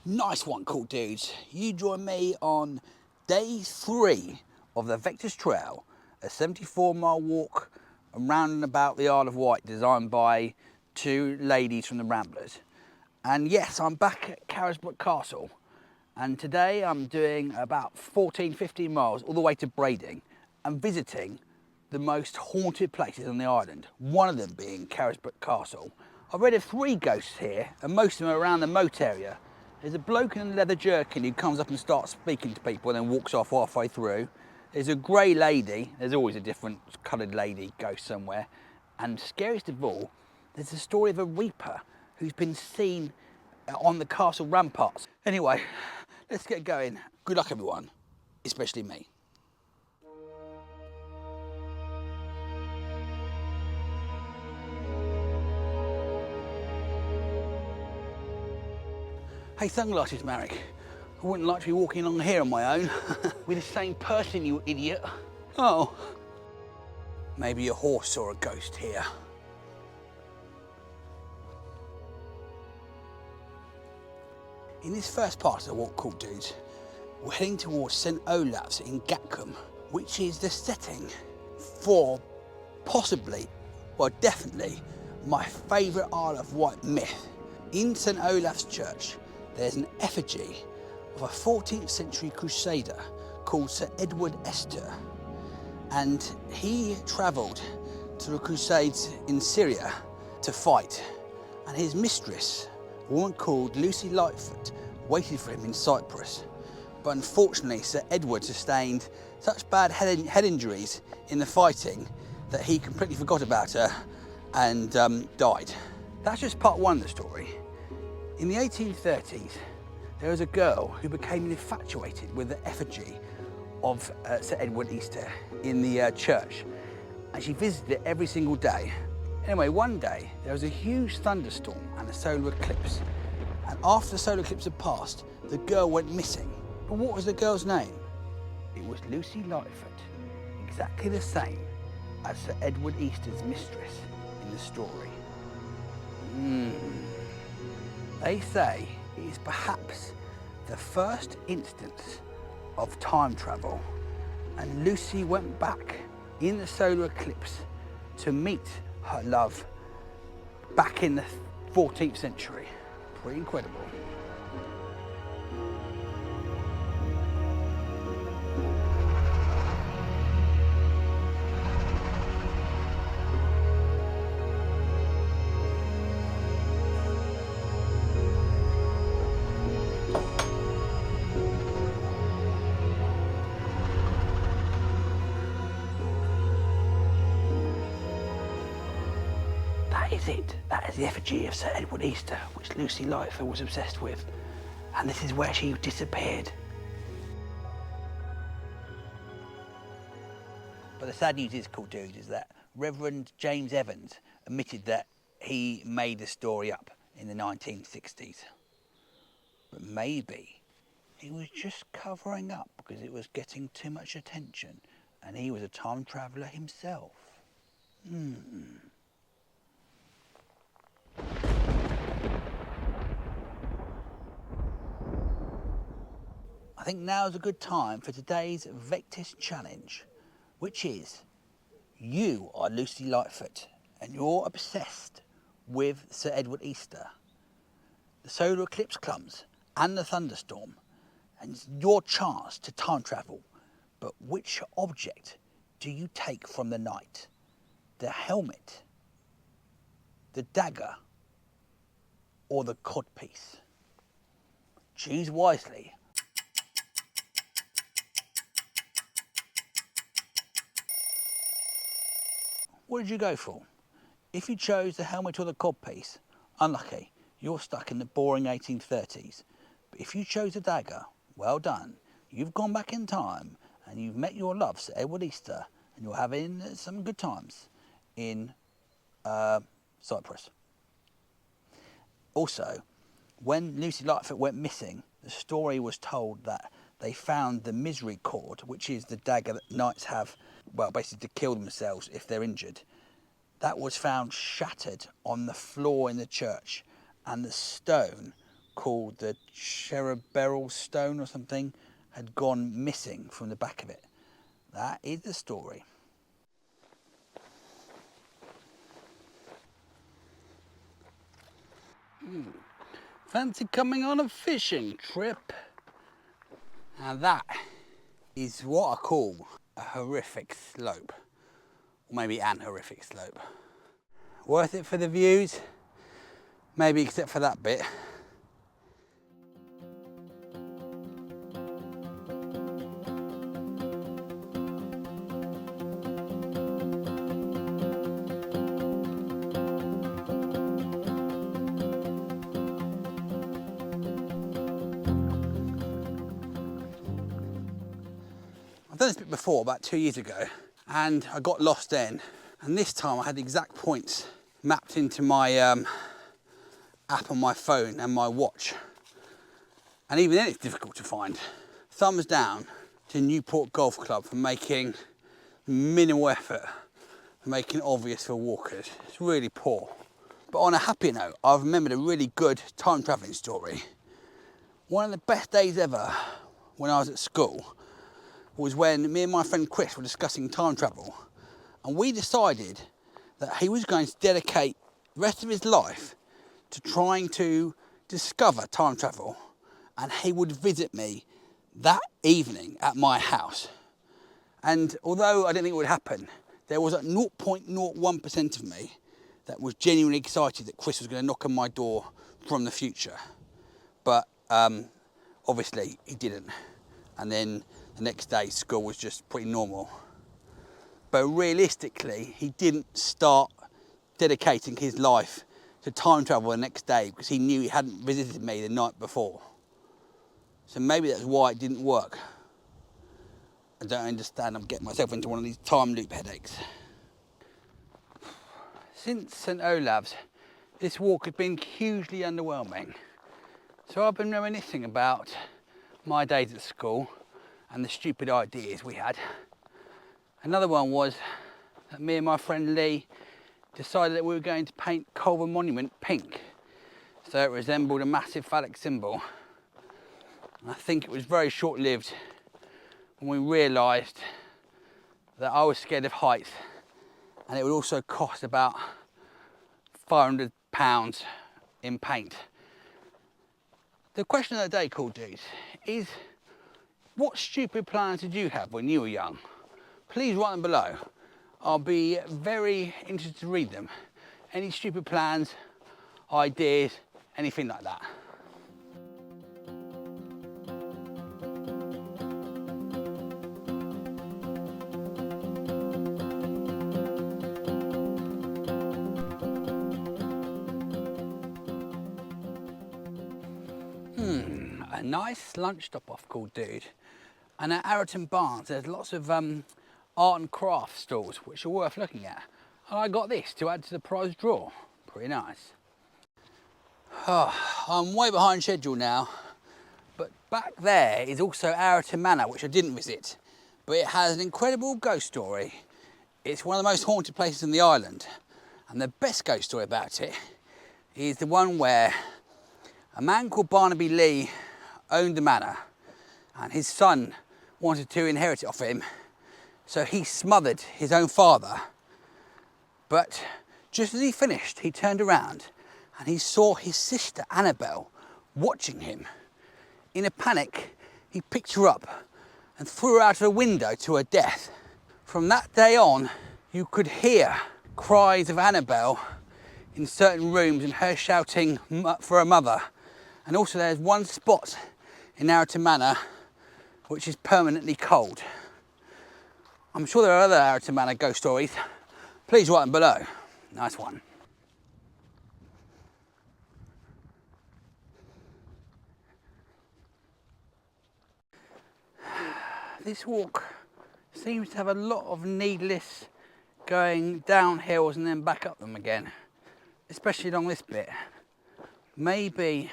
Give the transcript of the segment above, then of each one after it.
Nice one, cool dudes. You join me on day 3 of the Vectis Trail, a 74-mile walk around and about the Isle of Wight, designed by 2 ladies from the Ramblers. And yes, I'm back at Carisbrooke Castle, and today I'm doing about 14-15 miles all the way to Brading and visiting the most haunted places on the island, one of them being Carisbrooke Castle. I've read of 3 ghosts here, and most of them are around the moat area. There's a bloke in a leather jerkin who comes up and starts speaking to people and then walks off halfway through. There's a grey lady, there's always a different coloured lady ghost somewhere. And scariest of all, there's the story of a reaper who's been seen on the castle ramparts. Anyway, let's get going. Good luck everyone, especially me. Hey, sunglasses, Marek. I wouldn't like to be walking along here on my own with the same person, you idiot. Oh, maybe a horse or a ghost here. In this first part of the walk, cool dudes, we're heading towards St Olaves in Gatcombe, which is the setting for possibly, well definitely, my favourite Isle of Wight myth. In St Olaves Church, there's an effigy of a 14th century crusader called Sir Edward Este, and he travelled to the Crusades in Syria to fight, and his mistress, a woman called Lucy Lightfoot, waited for him in Cyprus. But unfortunately, Sir Edward sustained such bad head injuries in the fighting that he completely forgot about her and died. That's just part 1 of the story. In the 1830s, there was a girl who became infatuated with the effigy of Sir Edward Este in the church, and she visited it every single day. Anyway, one day there was a huge thunderstorm and a solar eclipse, and after the solar eclipse had passed, the girl went missing. But what was the girl's name? It was Lucy Lightfoot, exactly the same as Sir Edward Este's mistress in the story. They say it is perhaps the first instance of time travel, and Lucy went back in the solar eclipse to meet her love back in the 14th century. Pretty incredible. That is the effigy of Sir Edward Este, which Lucy Lightfoot was obsessed with. And this is where she disappeared. But the sad news is, cool dudes, is that Reverend James Evans admitted that he made the story up in the 1960s. But maybe he was just covering up because it was getting too much attention, and he was a time traveller himself. I think now is a good time for today's Vectis challenge, which is, you are Lucy Lightfoot and you're obsessed with Sir Edward Este. The solar eclipse comes and the thunderstorm, and it's your chance to time travel. But which object do you take from the night? The helmet, the dagger, or the codpiece? Choose wisely. What did you go for? If you chose the helmet or the codpiece, unlucky, you're stuck in the boring 1830s. But if you chose the dagger, well done. You've gone back in time and you've met your love, Sir Edward Este, and you're having some good times in Cyprus. Also, when Lucy Lightfoot went missing, the story was told that they found the misery cord, which is the dagger that knights have, well, basically to kill themselves if they're injured. That was found shattered on the floor in the church, and the stone called the Cherubberal Stone or something had gone missing from the back of it. That is the story. Fancy coming on a fishing trip? Now that is what I call a horrific slope, or maybe an horrific slope. Worth it for the views? Maybe, except for that bit. I've done this bit before, about 2 years ago, and I got lost then. And this time I had the exact points mapped into my app on my phone and my watch. And even then it's difficult to find. Thumbs down to Newport Golf Club for making minimal effort, for making it obvious for walkers. It's really poor. But on a happy note, I've remembered a really good time travelling story. One of the best days ever when I was at school was when me and my friend Chris were discussing time travel, and we decided that he was going to dedicate the rest of his life to trying to discover time travel, and he would visit me that evening at my house. And although I didn't think it would happen, there was a 0.01% of me that was genuinely excited that Chris was going to knock on my door from the future. But obviously he didn't. And then the next day school was just pretty normal. But realistically, he didn't start dedicating his life to time travel the next day because he knew he hadn't visited me the night before. So maybe that's why it didn't work. I don't understand, I'm getting myself into one of these time loop headaches. Since St Olaves, this walk has been hugely underwhelming. So I've been reminiscing about my days at school and the stupid ideas we had. Another one was that me and my friend Lee decided that we were going to paint Culver Monument pink so it resembled a massive phallic symbol. And I think it was very short-lived when we realised that I was scared of heights and it would also cost about £500 in paint. The question of the day, cool dudes, is what stupid plans did you have when you were young? Please write them below. I'll be very interested to read them. Any stupid plans, ideas, anything like that. A nice lunch stop off, cool dude. And at Arreton Barnes, there's lots of art and craft stalls, which are worth looking at. And I got this to add to the prize draw. Pretty nice. Oh, I'm way behind schedule now, but back there is also Arreton Manor, which I didn't visit, but it has an incredible ghost story. It's one of the most haunted places in the island, and the best ghost story about it is the one where a man called Barnaby Lee owned the manor, and his son wanted to inherit it off him, so he smothered his own father. But just as he finished, he turned around and he saw his sister Annabelle watching him. In a panic, he picked her up and threw her out of a window to her death. From that day on, you could hear cries of Annabelle in certain rooms and her shouting for her mother. And also there's one spot in Arreton Manor which is permanently cold. I'm sure there are other Arreton Manor ghost stories. Please write them below. Nice one. This walk seems to have a lot of needless going down hills and then back up them again, especially along this bit. Maybe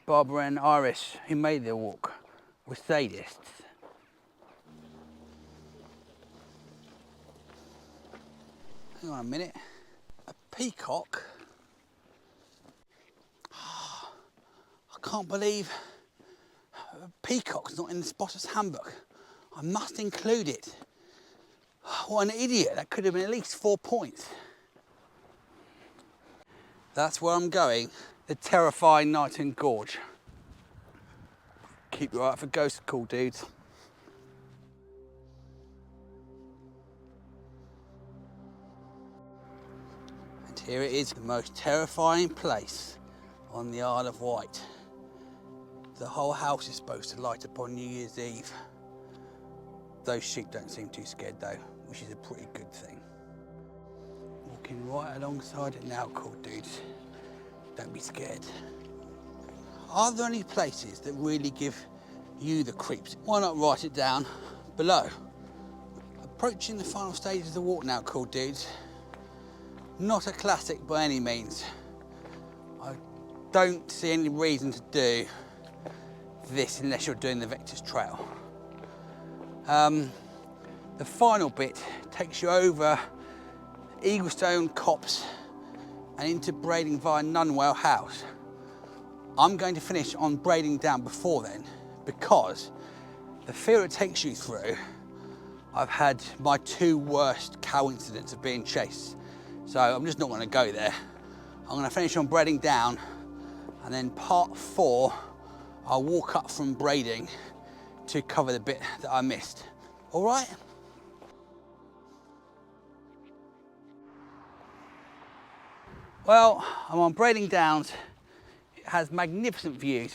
Barbara and Iris, who made the walk, were sadists. Hang on a minute. A peacock? I can't believe peacock's not in the spotter's handbook. I must include it. What an idiot, that could have been at least 4 points. That's where I'm going, the terrifying Knighton Gorge. Keep your eye out for ghosts, cool dudes. And here it is, the most terrifying place on the Isle of Wight. The whole house is supposed to light up on New Year's Eve. Those sheep don't seem too scared though, which is a pretty good thing. Walking right alongside it now, cool dudes. Don't be scared. Are there any places that really give you the creeps? Why not write it down below? Approaching the final stage of the walk now, cool dudes. Not a classic by any means. I don't see any reason to do this unless you're doing the Vectis Trail. The final bit takes you over Eaglestone Copse and into Brading via Nunwell House. I'm going to finish on Brading Down before then, because the fear it takes you through, I've had my 2 worst cow incidents of being chased. So I'm just not going to go there. I'm going to finish on Brading Down, and then part 4, I'll walk up from Brading to cover the bit that I missed. All right? Well, I'm on Brading Downs. It has magnificent views.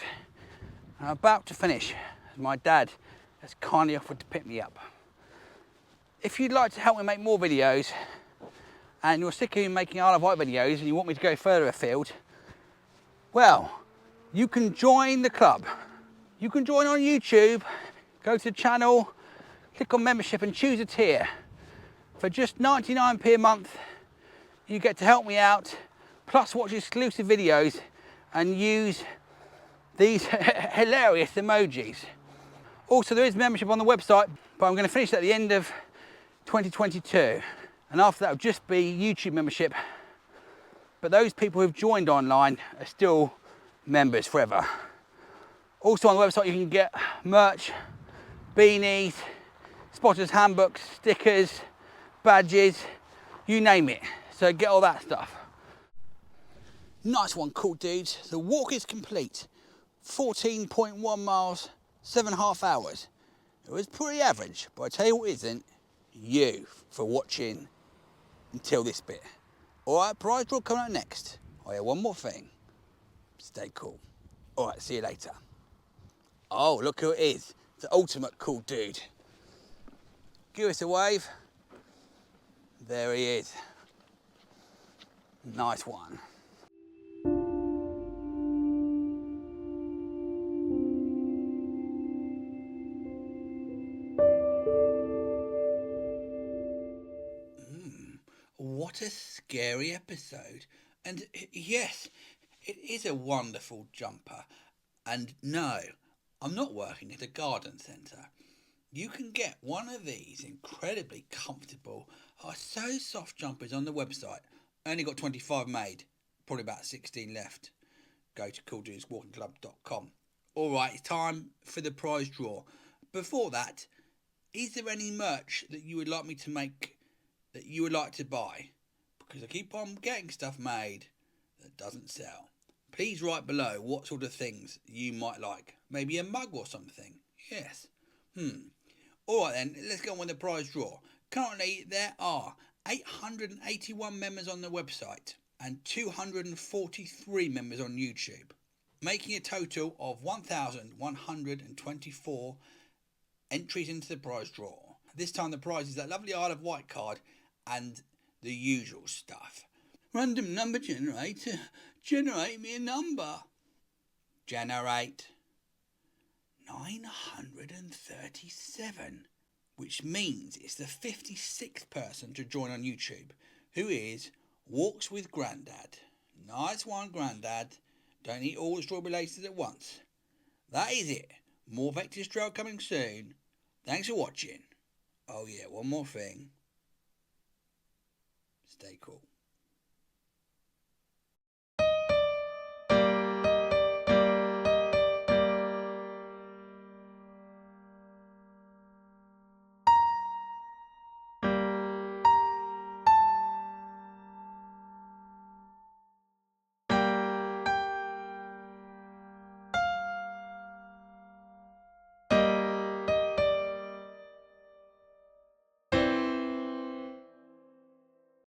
I'm about to finish, as my dad has kindly offered to pick me up. If you'd like to help me make more videos, and you're sick of me making Isle of Wight videos and you want me to go further afield, well, you can join the club. You can join on YouTube, go to the channel, click on membership and choose a tier. For just 99p a month, you get to help me out, plus watch exclusive videos and use these hilarious emojis. Also, there is membership on the website, but I'm going to finish at the end of 2022. And after that will just be YouTube membership. But those people who've joined online are still members forever. Also on the website you can get merch, beanies, spotters handbooks, stickers, badges, you name it. So get all that stuff. Nice one, cool dudes. The walk is complete. 14.1 miles, 7.5 hours. It was pretty average, but I tell you what isn't, you for watching until this bit. All right, prize draw coming up next. Oh yeah, one more thing. Stay cool. All right, see you later. Oh, look who it is. The ultimate cool dude. Give us a wave. There he is. Nice one. What a scary episode. And yes, it is a wonderful jumper. And no, I'm not working at a garden centre. You can get one of these incredibly comfortable, so soft jumpers on the website. Only got 25 made, probably about 16 left. Go to cooldudes.walkingclub.com. All right, it's time for the prize draw. Before that, is there any merch that you would like me to make, that you would like to buy? Because I keep on getting stuff made that doesn't sell. Please write below what sort of things you might like. Maybe a mug or something. Yes. Alright then, let's go on with the prize draw. Currently there are 881 members on the website and 243 members on YouTube, making a total of 1,124 entries into the prize draw. This time the prize is that lovely Isle of Wight card and the usual stuff. Random number generator, generate me a number. Generate 937, which means it's the 56th person to join on YouTube, who is Walks with Grandad. Nice one, Grandad. Don't eat all the strawberry laces at once. That is it. More Vectis Trail coming soon. Thanks for watching. Oh yeah, one more thing. Stay cool.